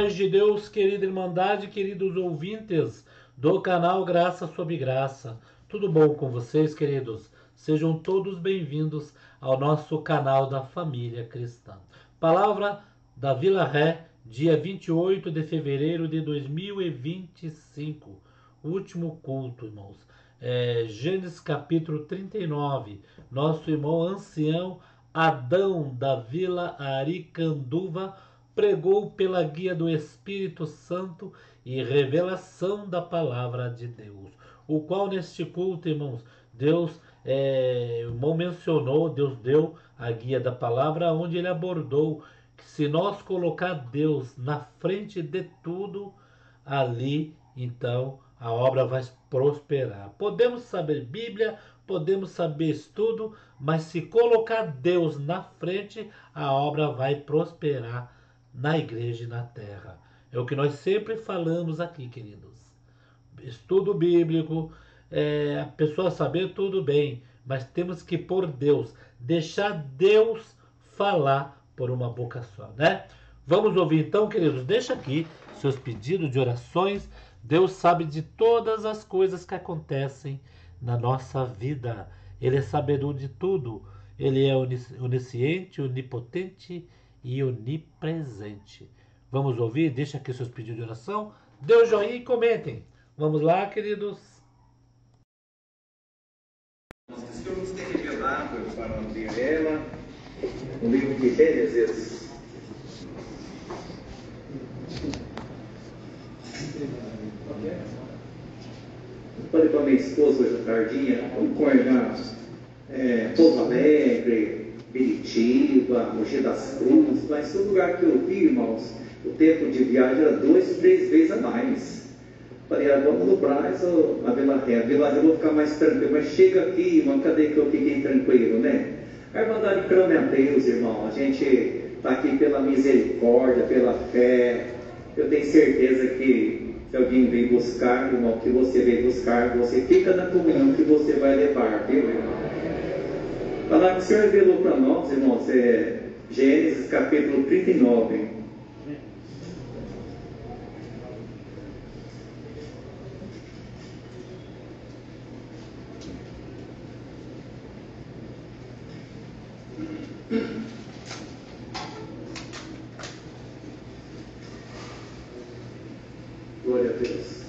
paz de Deus, querida Irmandade, queridos ouvintes do canal Graça sobre Graça. Tudo bom com vocês, queridos? Sejam todos bem-vindos ao nosso canal da Família Cristã. Palavra da Vila Ré, dia 28 de fevereiro de 2025. Último culto, irmãos. Gênesis capítulo 39. Nosso irmão ancião Adão da Vila Aricanduva pregou pela guia do Espírito Santo e revelação da palavra de Deus, o qual neste culto, irmãos, Deus mencionou, Deus deu a guia da palavra, onde ele abordou que se nós colocar Deus na frente de tudo, ali então a obra vai prosperar. Podemos saber Bíblia, podemos saber estudo, mas se colocar Deus na frente, a obra vai prosperar na igreja e na terra. É o que nós sempre falamos aqui, queridos. Estudo bíblico, a pessoa saber tudo bem, mas temos que pôr Deus, deixar Deus falar por uma boca só, né? Vamos ouvir então, queridos, deixa aqui seus pedidos de orações. Deus sabe de todas as coisas que acontecem na nossa vida. Ele é sabedor de tudo. Ele é onisciente, onipotente e onipresente. Vamos ouvir? Deixa aqui seus pedidos de oração. Dê um joinha e comentem. Vamos lá, queridos. O Senhor nos tem revelado para ler ela, no livro de Gênesis. Falei para minha esposa hoje à tardinha, vamos acordar Pouso Alegre, Biritiba, Mogi das Cruzes, mas todo lugar que eu vi, irmãos, o tempo de viagem era 2, 3 vezes a mais. Falei, vamos no Brás ou na Vila Ré? A Vila Ré eu vou ficar mais tranquilo, mas chega aqui, irmão, cadê que eu fiquei tranquilo, né? A Irmandade clame a Deus, irmão, a gente está aqui pela misericórdia, pela fé. Eu tenho certeza que se alguém vem buscar, irmão, que você vem buscar, você fica na comunhão que você vai levar, viu, irmão? Falar que o Senhor revelou para nós, irmãos, Gênesis capítulo 39. Glória a Deus.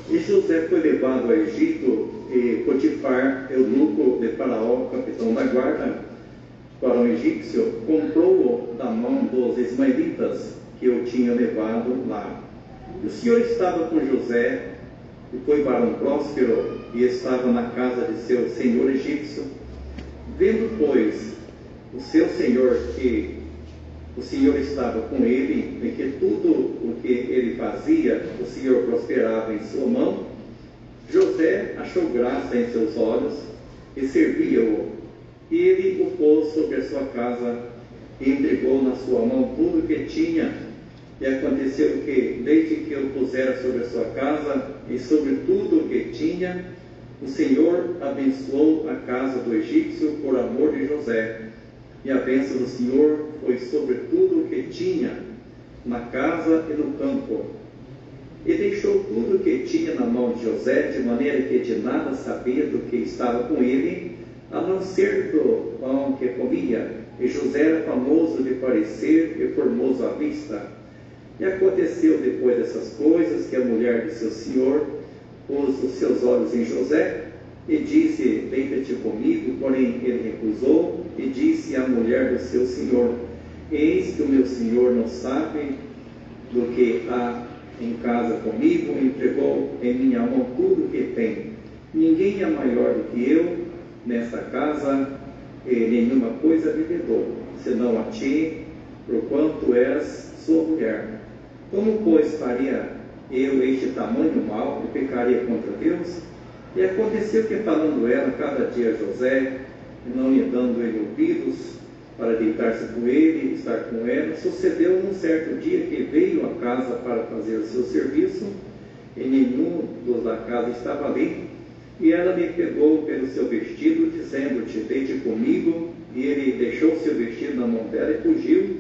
E José foi levado ao Egito, e Potifar, eunuco de Faraó, capitão da guarda, para o egípcio, comprou-o da mão dos ismaelitas que o tinham levado lá. E o Senhor estava com José, e foi varão próspero, e estava na casa de seu senhor egípcio. Vendo, pois, o seu senhor que o Senhor estava com ele, e que tudo o que ele fazia, o Senhor prosperava em sua mão, José achou graça em seus olhos e servia-o. E ele o pôs sobre a sua casa e entregou na sua mão tudo o que tinha. E aconteceu que, desde que o pusera sobre a sua casa e sobre tudo o que tinha, o Senhor abençoou a casa do egípcio por amor de José. E a bênção do Senhor foi sobre tudo o que tinha, na casa e no campo. E deixou tudo o que tinha na mão de José, de maneira que de nada sabia do que estava com ele, a não ser do pão que comia. E José era famoso de parecer e formoso à vista. E aconteceu depois dessas coisas que a mulher de seu senhor pôs os seus olhos em José e disse: deita-te comigo. Porém ele recusou e disse à mulher do seu senhor: eis que o meu senhor não sabe do que há em casa comigo, entregou em minha mão tudo o que tem. Ninguém é maior do que eu nesta casa, e nenhuma coisa me vedou, senão a ti, porquanto és sua mulher. Como, pois, faria eu este tamanho mal e pecaria contra Deus? E aconteceu que, falando ela cada dia a José, e não lhe dando ele ouvidos para deitar-se com ele e estar com ela, sucedeu num certo dia que veio à casa para fazer o seu serviço, e nenhum dos da casa estava ali. E ela me pegou pelo seu vestido, dizendo-te: deite comigo. e ele deixou seu vestido na mão dela e fugiu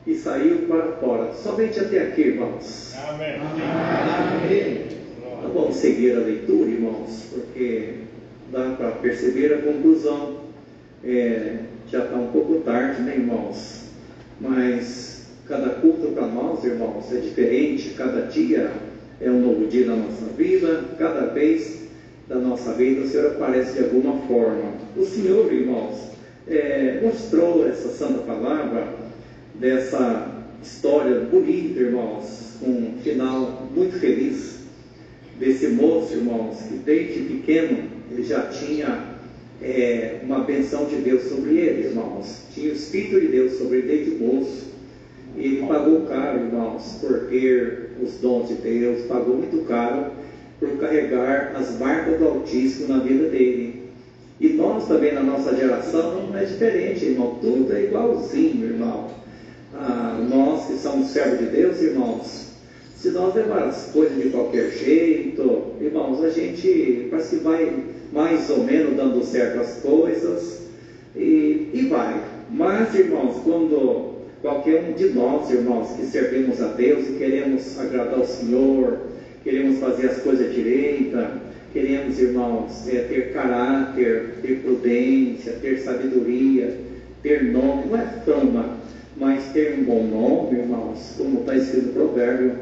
e saiu para fora. Somente até aqui, irmãos. Amém. Amém. Então, vamos seguir a leitura, irmãos, porque dá para perceber a conclusão. Já está um pouco tarde, né, irmãos? Mas cada culto para nós, irmãos, é diferente. Cada dia é um novo dia na nossa vida. Cada vez da nossa vida o Senhor aparece de alguma forma. O Senhor, irmãos, mostrou essa santa palavra dessa história bonita, irmãos, com um final muito feliz desse moço, irmãos, que desde pequeno ele já tinha uma benção de Deus sobre ele, irmãos. Tinha o Espírito de Deus sobre ele desde moço. E ele pagou caro, irmãos, por ter os dons de Deus, pagou muito caro por carregar as marcas do Altíssimo na vida dele. E nós também, na nossa geração, não é diferente, irmão. Tudo é igualzinho, irmão. Nós que somos servos de Deus, irmãos, se nós levarmos as coisas de qualquer jeito, irmãos, a gente parece que vai mais ou menos dando certo as coisas e vai. Mas, irmãos, quando qualquer um de nós, irmãos, que servimos a Deus e queremos agradar ao Senhor, queremos fazer as coisas direita, queremos, irmãos, ter caráter, ter prudência, ter sabedoria, ter nome, não é fama, mas ter um bom nome, irmãos, como está escrito no provérbio,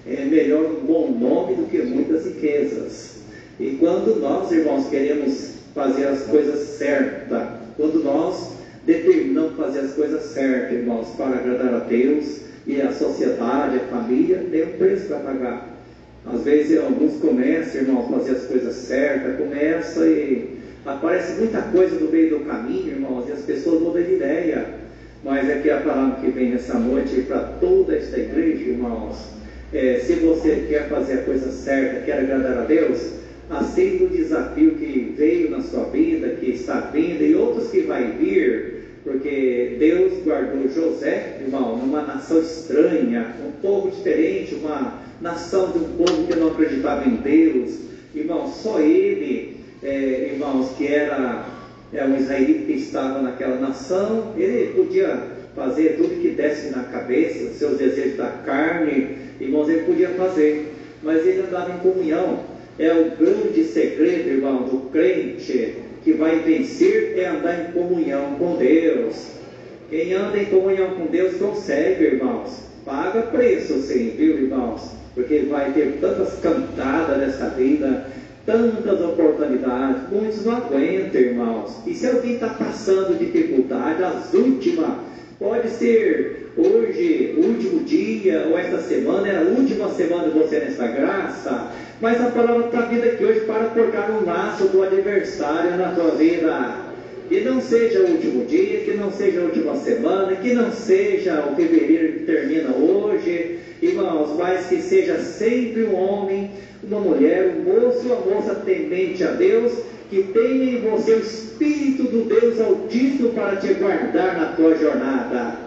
é melhor um bom nome do que muitas riquezas. E quando nós, irmãos, queremos fazer as coisas certas, quando nós determinamos fazer as coisas certas, irmãos, para agradar a Deus e a sociedade, a família, tem um preço para pagar. Às vezes alguns começam, irmãos, a fazer as coisas certas, começa e aparece muita coisa no meio do caminho, irmãos, e as pessoas mudam de ideia. Mas é que a palavra que vem nessa noite para toda esta igreja, irmãos, se você quer fazer a coisa certa, quer agradar a Deus, aceita o desafio que veio na sua vida, que está vindo, e outros que vai vir, porque Deus guardou José, irmão, numa nação estranha, um povo diferente, uma nação de um povo que não acreditava em Deus, irmão, só ele, irmãos, que era um israelita que estava naquela nação, ele podia fazer tudo que desse na cabeça, seus desejos da carne, irmãos, ele podia fazer, mas ele andava em comunhão. É o grande segredo, irmão, do crente que vai vencer, é andar em comunhão com Deus. Quem anda em comunhão com Deus consegue, irmãos, paga preço sim, viu, irmãos, porque vai ter tantas cantadas nessa vida, tantas oportunidades, muitos não aguentam, irmãos. E se alguém está passando dificuldade, as últimas, pode ser hoje, o último dia, ou esta semana, é a última semana de você nessa graça, mas a palavra está vindo aqui hoje para cortar um laço do adversário na tua vida. Que não seja o último dia, que não seja a última semana, que não seja o fevereiro que termina hoje, irmãos, mas que seja sempre um homem, uma mulher, um moço, uma moça temente a Deus, que tenha em você o Espírito do Deus Altíssimo para te guardar na tua jornada.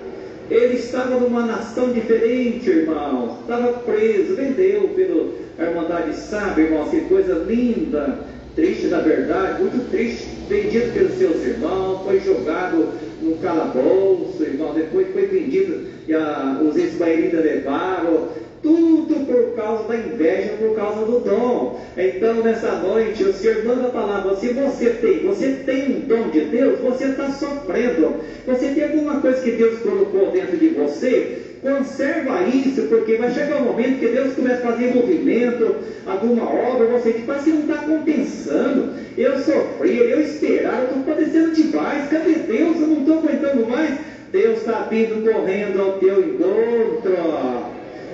Ele estava numa nação diferente, irmão, estava preso, vendeu pela Irmandade Sábia, irmãos, que coisa linda, triste na verdade, muito triste, vendido pelos seus irmãos, foi jogado no calabouço, irmão, depois foi vendido, e os israelitas levaram, tudo por causa da inveja, por causa do dom. Então nessa noite o Senhor manda a palavra, se você tem um dom de Deus, você está sofrendo, você tem alguma coisa que Deus colocou dentro de você, conserva isso, porque vai chegar um momento que Deus começa a fazer movimento, alguma obra, você diz, parece que não está compensando, eu sofri, eu esperava, eu estou padecendo demais, cadê Deus? Eu não estou aguentando mais. Deus está vindo correndo ao teu encontro.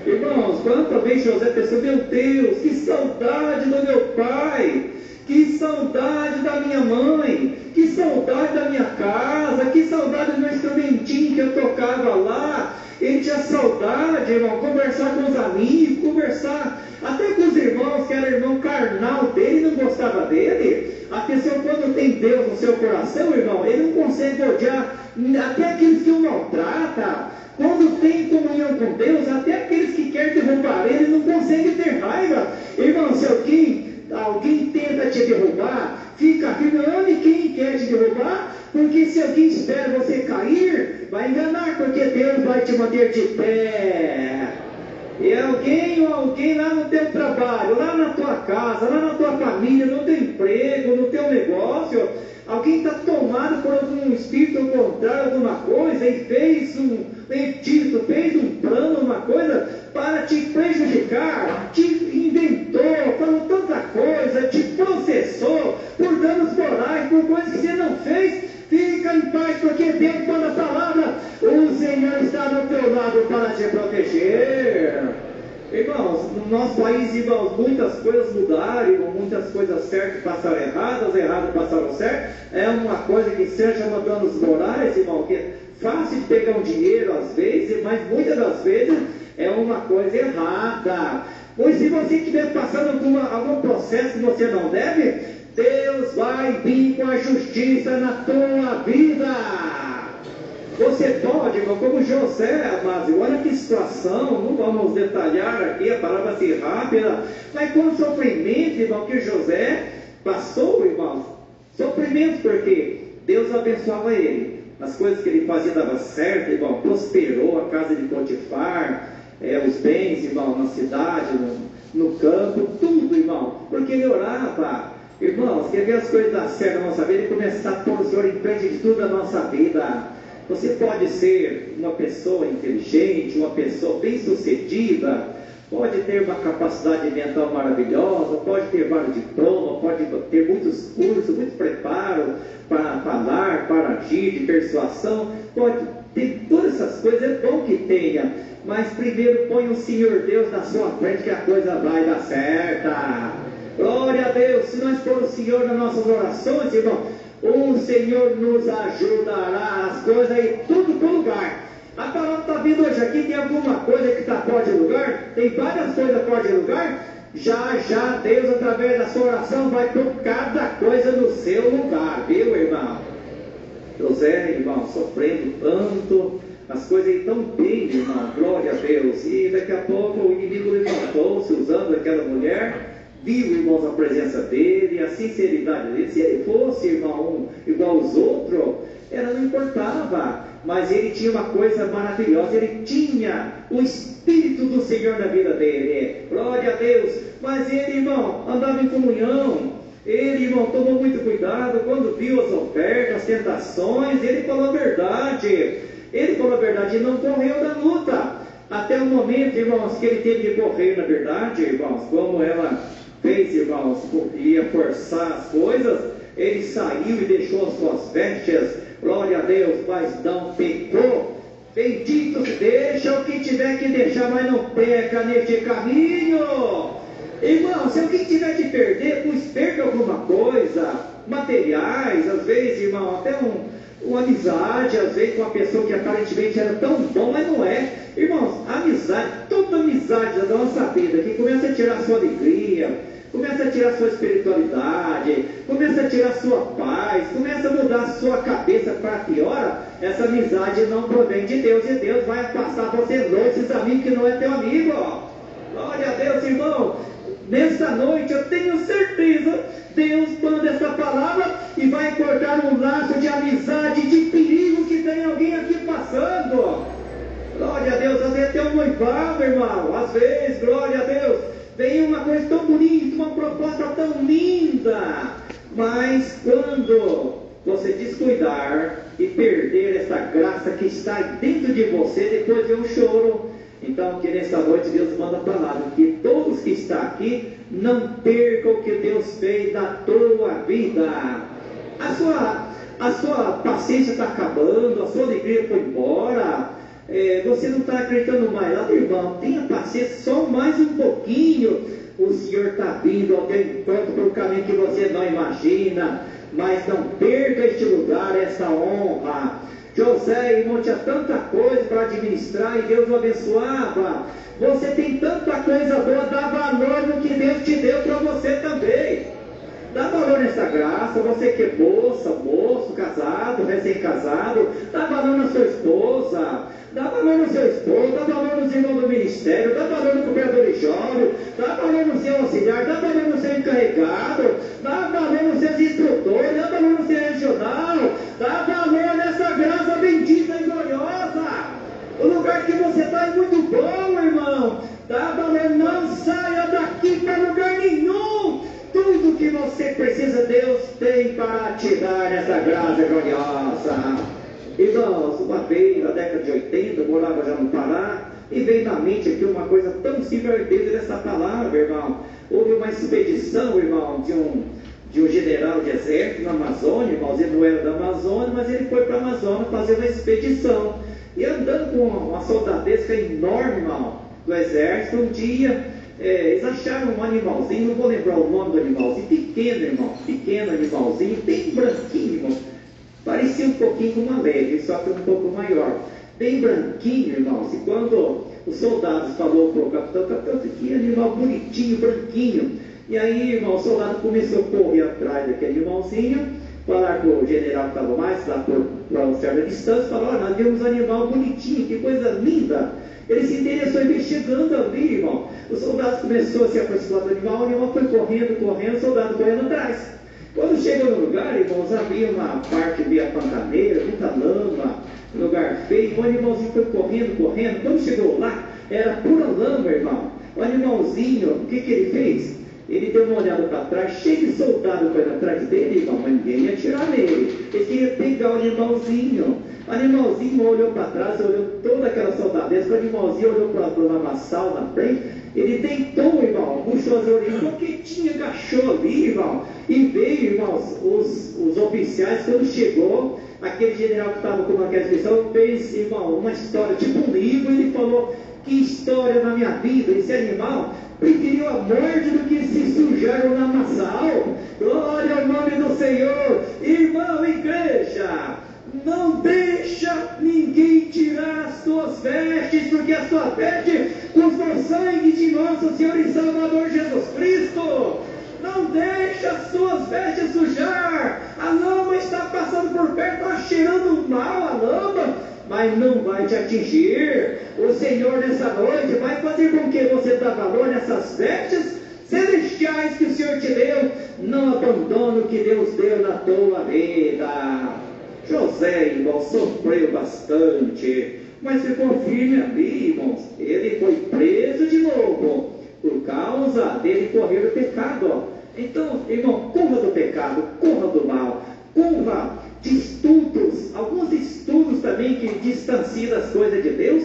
Irmãos, quanta vez José pensou, meu Deus, que saudade do meu pai, que saudade da minha mãe, que saudade da minha casa, que saudade do meu instrumentinho que eu tocava lá. Ele tinha saudade, irmão, conversar com os amigos, conversar até com os irmãos, que era irmão carnal dele, não gostava dele. A pessoa, quando tem Deus no seu coração, irmão, ele não consegue odiar até aqueles que o maltratam. Quando tem comunhão com Deus, até aqueles que querem derrubar ele, não conseguem ter raiva. Irmão, se alguém tenta te derrubar, fica firme, ame quem quer te derrubar, porque se alguém espera você cair, vai enganar, porque Deus vai te manter de pé. E alguém lá no teu trabalho, lá na tua casa, lá na tua família, no teu emprego, no teu negócio, alguém está tomado por algum espírito contrário, alguma coisa, e fez um feitiço, fez um plano, uma coisa, para te prejudicar, te inventou, falou tanta coisa, te processou por danos morais, por coisas que você não fez. Fica em paz, porque Deus manda a palavra, o Senhor está do teu lado para te proteger. Irmãos, no nosso país, irmãos, muitas coisas mudaram, irmão, muitas coisas certas passaram erradas, erradas passaram certo. É uma coisa que se chama danos morais, irmão, que é fácil de pegar um dinheiro às vezes, mas muitas das vezes é uma coisa errada. Pois se você estiver passando por algum processo que você não deve, Deus vai vir com a justiça na tua vida. Você pode, irmão, como José, mas olha que situação, não vamos detalhar aqui, a palavra assim rápida, mas com o sofrimento, irmão, que José passou, irmão, sofrimento, porque Deus abençoava ele, as coisas que ele fazia dava certo, irmão, prosperou a casa de Potifar, os bens, irmão, na cidade, no campo, tudo, irmão, porque ele orava. Irmãos, quer ver as coisas dar certo na nossa vida e começar a pôr o Senhor em frente de tudo na nossa vida. Você pode ser uma pessoa inteligente, uma pessoa bem-sucedida, pode ter uma capacidade mental maravilhosa, pode ter vários diplomas, pode ter muitos cursos, muito preparo para falar, para agir, de persuasão, pode ter todas essas coisas, é bom que tenha, mas primeiro põe o Senhor Deus na sua frente que a coisa vai dar certa. Glória a Deus, se nós for o Senhor nas nossas orações, irmão, o Senhor nos ajudará, as coisas aí, tudo para o lugar. A palavra está vindo hoje aqui, tem alguma coisa que está fora de lugar, tem várias coisas fora de lugar, já Deus, através da sua oração, vai pôr cada coisa no seu lugar, viu, irmão? José, irmão, sofrendo tanto, as coisas aí tão bem, irmão, glória a Deus, e daqui a pouco o inimigo levantou-se usando aquela mulher, viu, irmãos, a presença dele, a sinceridade dele. Se ele fosse, irmão, igual aos outros, ela não importava, mas ele tinha uma coisa maravilhosa, ele tinha o Espírito do Senhor na vida dele, glória a Deus. Mas ele, irmão, andava em comunhão, ele, irmão, tomou muito cuidado, quando viu as ofertas, as tentações, ele falou a verdade, e não correu da luta, até o momento, irmãos, que ele teve que correr, na verdade, irmãos, como ela fez, irmãos, ia forçar as coisas, ele saiu e deixou as suas vestes, glória a Deus, mas não pecou. Bendito, deixa o que tiver que deixar, mas não peca neste caminho. Irmão, se alguém tiver que perder, pois perca alguma coisa, materiais, às vezes, irmão, até uma amizade, às vezes com uma pessoa que aparentemente era tão bom, mas não é. Irmãos, amizade, toda amizade da nossa vida, que começa a tirar a sua alegria, começa a tirar a sua espiritualidade, começa a tirar a sua paz, começa a mudar a sua cabeça para pior, essa amizade não provém de Deus, e Deus vai afastar você longe desses amigos que não é teu amigo. Glória a Deus, irmão. Nessa noite eu tenho certeza, Deus manda essa palavra e vai cortar um laço de amizade, de perigo que tem alguém aqui passando. Glória a Deus, às vezes tem um noivado, irmão, às vezes, glória a Deus, vem uma coisa tão bonita, uma proposta tão linda, mas quando você descuidar e perder essa graça que está dentro de você, depois vem um choro. Então, que nessa noite Deus manda a palavra, que todos que estão aqui não percam o que Deus fez na tua vida. A sua paciência está acabando, a sua alegria foi embora, você não está acreditando mais nada, irmão, tenha paciência só mais um pouquinho, o Senhor está vindo ao teu encontro por um caminho que você não imagina, mas não perca este lugar, essa honra. José, irmão, tinha tanta coisa para administrar e Deus o abençoava. Você tem tanta coisa boa, dá valor no que Deus te deu para você também. Dá valor nessa graça, você que é moça, moço, casado, recém-casado, dá valor na sua esposa, dá valor no seu esposo, dá valor nos irmãos do ministério, dá valor no cooperador jovem, dá valor no seu auxiliar, dá valor no seu encarregado, dá valor nos seus instrutores, dá valor no seu regional. te dar nessa graça gloriosa. Irmãos, uma vez, na década de 80, eu morava já no Pará, e veio na mente aqui uma coisa tão simples dentro dessa palavra, irmão. Houve uma expedição, irmão, de um general de exército na Amazônia, irmãos. Ele não era da Amazônia, mas ele foi para a Amazônia fazer uma expedição. E andando com uma soldadesca enorme, irmão, do exército, um dia eles acharam um animalzinho, não vou lembrar o nome do animalzinho, pequeno, irmão, pequeno animalzinho, bem branquinho, irmão. Parecia um pouquinho com uma lebre, só que um pouco maior. Bem branquinho, irmãos. E quando os soldados falou para o capitão, que animal bonitinho, branquinho. E aí, irmão, o soldado começou a correr atrás daquele animalzinho, falar com o general que estava mais lá por uma certa distância, falou, nós vimos um animal bonitinho, que coisa linda. Ele se interessou em vir chegando ali, irmão. Os soldados começaram a se aproximar do animal, o animal foi correndo, o soldado correndo atrás. Quando chegou no lugar, irmãos, havia uma parte meio pantaneira, muita lama, um lugar feio. O animalzinho foi correndo. Quando chegou lá, era pura lama, irmão. O animalzinho, o que ele fez? Ele deu uma olhada para trás, cheio de soldado correndo atrás dele, irmão, mas ninguém ia atirar nele. Ele queria pegar o animalzinho. O animalzinho olhou para trás, olhou toda aquela soldadesca, o animalzinho olhou para o lamaçal na frente. Ele deitou, irmão, puxou as orelhas, quietinho, agachou ali, irmão. E veio, irmãos, os oficiais, quando chegou, aquele general que estava com aquela inscrição, fez, irmão, uma história, tipo um livro. Ele falou, que história na minha vida, esse animal preferiu a morte do que se sujar no lamaçal. Glória ao nome do Senhor. Irmão, igreja, não deixa ninguém tirar as suas vestes, porque a sua veste custou o sangue de nosso Senhor e Salvador Jesus Cristo. Não deixa as suas vestes sujar. A lama está passando por perto, está cheirando mal a lama, mas não vai te atingir. O Senhor nessa noite vai fazer com que você dê valor nessas vestes celestiais que o Senhor te deu. Não abandone o que Deus deu na tua vida. José, irmão, sofreu bastante, mas ficou firme ali, irmãos. Ele foi preso de novo por causa dele correr do pecado. Então, irmão, corra do pecado, corra do mal, corra de estudos, alguns estudos também que distanciam das coisas de Deus.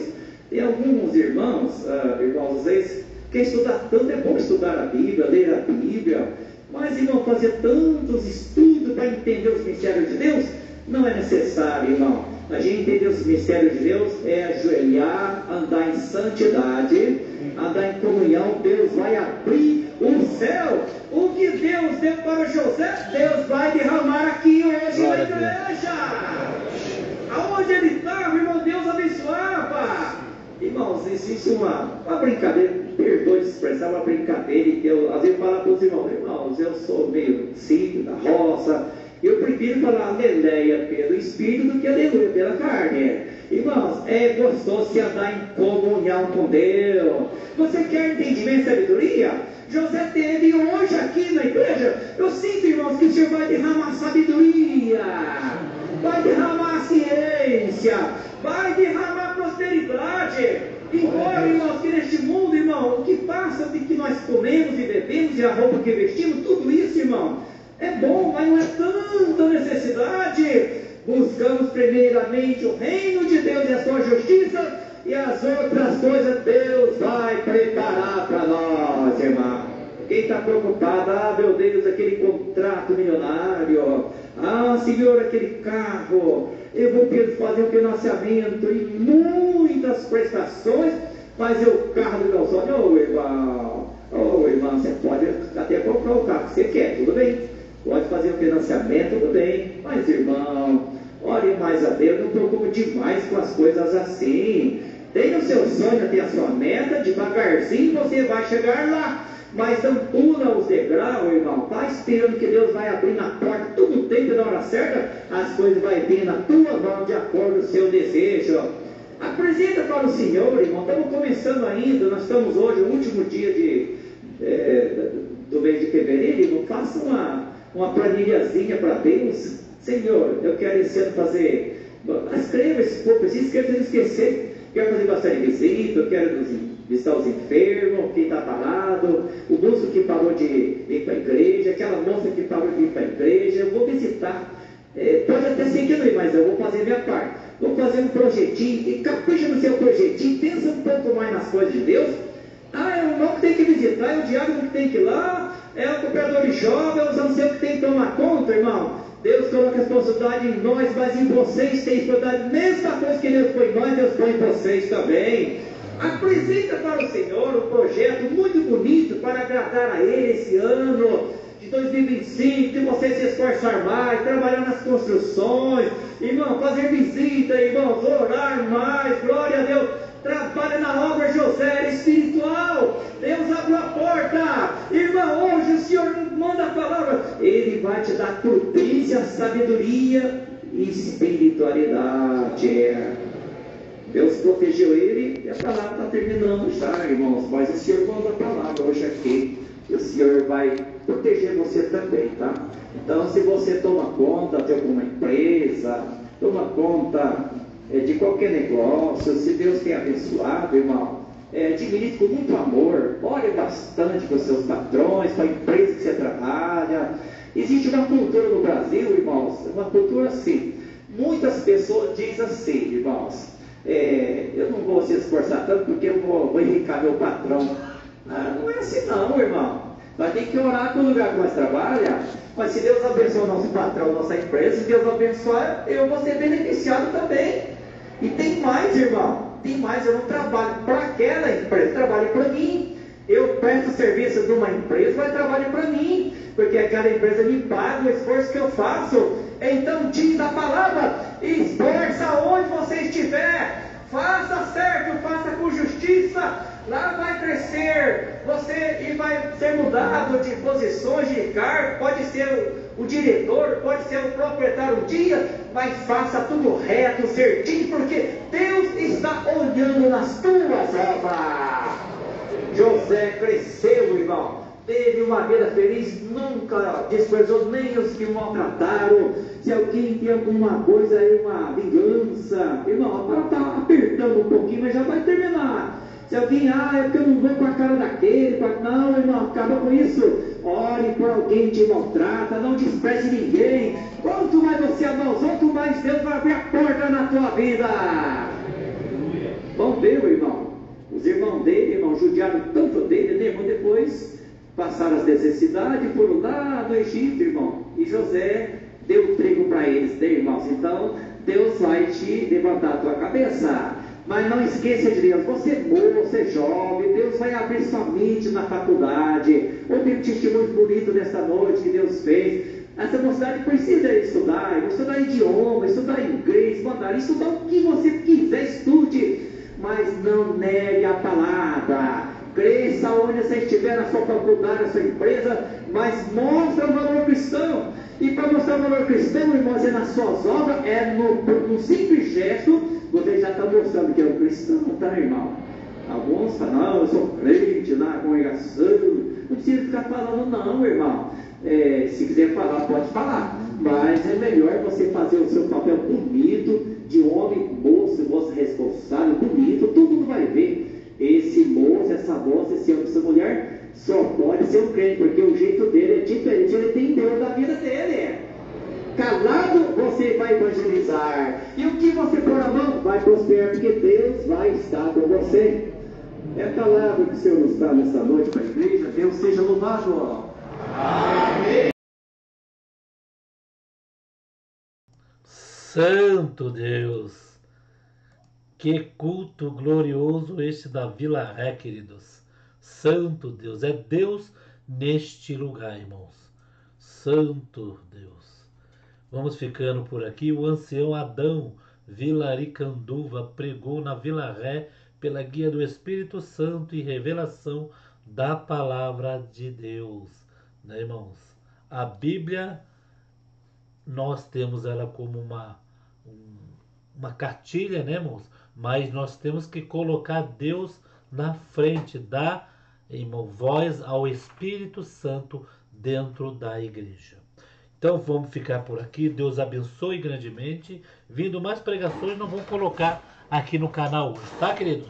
Tem alguns irmãos, às vezes, que estudar tanto, é bom estudar a Bíblia, ler a Bíblia, mas, irmão, fazer tantos estudos para entender os mistérios de Deus, não é necessário, irmão. A gente entender os mistérios de Deus é ajoelhar, andar em santidade, andar em comunhão. Deus vai abrir o céu. O que Deus deu para José, Deus vai derramar aqui hoje na igreja. Aonde ele estava, irmão, Deus abençoava. Irmãos, existe uma brincadeira, perdoe de expressar uma brincadeira, que eu às vezes falo para os irmãos, eu sou meio simples, da roça, eu prefiro falar aleluia pelo Espírito do que aleluia pela carne. Irmãos, é gostoso se andar em comunhão com Deus. Você quer entendimento e sabedoria? José teve hoje aqui na igreja. Eu sinto, irmãos, que o Senhor vai derramar sabedoria, vai derramar ciência, vai derramar prosperidade. Embora, irmãos, que neste mundo, irmão, o que passa de que nós comemos e bebemos e a roupa que vestimos, tudo isso, irmão, é bom, mas não é tanta necessidade. Buscamos primeiramente o reino de Deus e a sua justiça, e as outras coisas Deus vai preparar para nós, irmão. Quem está preocupado, meu Deus, aquele contrato milionário, Senhor, aquele carro, eu vou fazer um financiamento e muitas prestações, fazer o carro do meu sonho. Irmão, você pode até comprar o carro que você quer, tudo bem? Pode fazer um financiamento, tudo bem, mas, irmão, ore mais a Deus, não preocupe demais com as coisas assim. Tenha o seu sonho, tenha a sua meta, devagarzinho você vai chegar lá. Mas não pula os degraus, irmão. Está esperando que Deus vai abrir na porta, tudo tempo e na hora certa, as coisas vão vir na tua mão de acordo com o seu desejo. Apresenta para o Senhor, irmão. Estamos começando ainda, nós estamos hoje, o último dia do mês de fevereiro, irmão. Faça uma planilhazinha para Deus. Senhor, eu quero esse ano fazer. Escreva esse pouco, esqueça de esquecer. quero fazer bastante visita, eu quero visitar os enfermos, quem está parado, o moço que parou de ir para a igreja, aquela moça que parou de ir para a igreja, eu vou visitar. Pode até ser que não, mas eu vou fazer a minha parte. Vou fazer um projetinho, e capricha no seu projetinho, pensa um pouco mais nas coisas de Deus. É o irmão que tem que visitar, é o diácono que tem que ir lá, é o cooperador de jovens, é os anciãos que tem que tomar conta, irmão. Deus coloca a responsabilidade em nós, mas em vocês tem responsabilidade. Mesma coisa que Deus põe em nós, Deus põe em vocês também. Apresenta para o Senhor um projeto muito bonito para agradar a Ele esse ano de 2025, de você se esforçar mais, trabalhar nas construções, irmão, fazer visita, irmãos, orar mais, glória a Deus. Trabalha na obra, José, espiritual. Deus abriu a porta. Irmão, hoje o Senhor manda a palavra. Ele vai te dar prudência, sabedoria e espiritualidade. Deus protegeu ele e a palavra está terminando já, irmãos. Mas o Senhor manda a palavra hoje aqui. E o Senhor vai proteger você também, tá? Então, se você toma conta de alguma empresa, toma conta de qualquer negócio, se Deus tem abençoado, irmão, administre com muito amor, ore bastante para os seus patrões, para a empresa que você trabalha. Existe uma cultura no Brasil, irmãos, uma cultura assim. Muitas pessoas dizem assim, irmãos, eu não vou se esforçar tanto porque eu vou enricar meu patrão. Não é assim não, irmão. Nós temos que orar pelo lugar que nós trabalhamos, mas se Deus abençoar o nosso patrão, nossa empresa, se Deus abençoar, eu vou ser beneficiado também. E tem mais, irmão, tem mais. Eu não trabalho para aquela empresa, trabalho para mim. Eu presto serviço de uma empresa, mas trabalho para mim, porque aquela empresa me paga o esforço que eu faço. Então diz a palavra: esforça onde você estiver, faça certo, faça com justiça, lá vai crescer você e vai ser mudado de posições, de cargo. Pode ser o diretor, pode ser o proprietário um dia, mas faça tudo reto, certinho, porque Deus está olhando nas tuas obras. José cresceu, irmão, teve uma vida feliz, nunca desprezou nem os que o maltrataram. Se alguém tem alguma coisa aí, uma vingança, irmão, agora está apertando um pouquinho, mas já vai terminar. Se alguém, é porque eu não vou com a cara daquele, não, irmão, acaba com isso. Ore por alguém que te maltrata, não despreze ninguém. Quanto mais você amar os outros, mais Deus vai abrir a porta na tua vida. Vamos ver, irmão. Os irmãos dele, irmão, judiaram tanto dele, né, irmão? Depois passaram as necessidades, foram lá no Egito, irmão. E José deu trigo para eles, né, irmãos? Então, Deus vai te levantar a tua cabeça. Mas não esqueça de Deus, você é moço, você é jovem, Deus vai abrir sua mente na faculdade. Ouvi um testemunho bonito nessa noite que Deus fez. Essa mocidade precisa estudar idioma, estudar inglês, mandarim, estudar o que você quiser, estude, mas não negue a palavra. Cresça onde você estiver, na sua faculdade, na sua empresa, mas mostra o valor cristão. E para mostrar o valor cristão, irmãos, é nas suas obras, no simples gesto, você já está mostrando que é um cristão, tá, irmão? Alguns falam, não, eu sou crente na congregação. Não precisa ficar falando não, irmão. Se quiser falar, pode falar. Mas é melhor você fazer o seu papel bonito, de homem, moço responsável, bonito. Todo mundo vai ver. Esse moço, essa moça, esse homem, essa mulher, só pode ser um crente, porque o jeito dele é diferente. Ele tem Deus na vida dele. Calado você vai evangelizar, e o que você pôr a mão vai prosperar, porque Deus vai estar com você. É a palavra que o Senhor nos dá nessa noite para a igreja. Deus seja louvado. Amém. Santo Deus, que culto glorioso este da Vila Ré, queridos. Santo Deus, é Deus neste lugar, irmãos. Santo Deus. Vamos ficando por aqui. O ancião Adão Vilaricanduva pregou na Vila Ré pela guia do Espírito Santo e revelação da palavra de Deus, né, irmãos? A Bíblia, nós temos ela como uma cartilha, né, irmãos? Mas nós temos que colocar Deus na frente, dar, irmão, voz ao Espírito Santo dentro da igreja. Então vamos ficar por aqui. Deus abençoe grandemente. Vindo mais pregações, nós vamos colocar aqui no canal hoje, tá, queridos?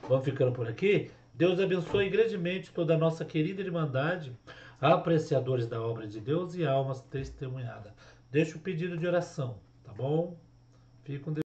Vamos ficando por aqui. Deus abençoe grandemente toda a nossa querida Irmandade, apreciadores da obra de Deus e almas testemunhadas. Deixa o pedido de oração, tá bom? Fique com Deus.